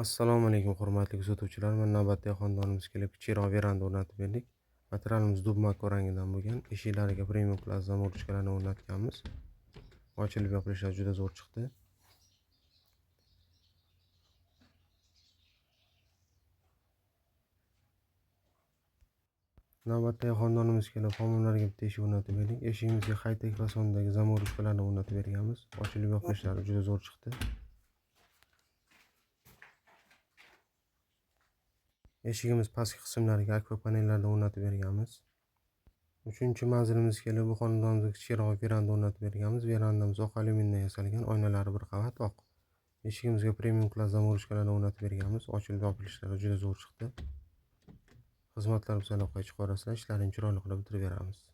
Assalomu alaykum hurmatli kuzatuvchilar. Mana navbatdagi xonadonimizga kelib kichikroq veranda o'rnatib berdik. Materialimiz dub makko rangidan bo'lgan. Eshiklariga premium klass zamorочкаlarni o'rnatganmiz. Ochilib yopilishlar juda zo'r chiqdi. Navbatdagi xonadonimizga kelib homillarga bitta eshik o'rnatib berdik. Eshigimizga high-tech fasondagi zamorочкаlarni o'rnatib berganmiz. Ochilib yopilishlari juda zo'r chiqdi. Eshigimiz pastki qismlariga akfa panellardan o'rnatib berganmiz. 3-manzilimizga kelib bu xonadonimizga kichikroq veranda o'rnatib berganmiz. Verandamiz oq alyumindan yasalgan, oynalari bir qavat oq. Eshigimizga premium klass zamorочкаlarni o'rnatib berganmiz. Ochilib yopilishlari juda zo'r chiqdi. Xizmatlar bilan aloqaga chiqib olasizlar, ishlarini chiroyli qilib bitirib beramiz.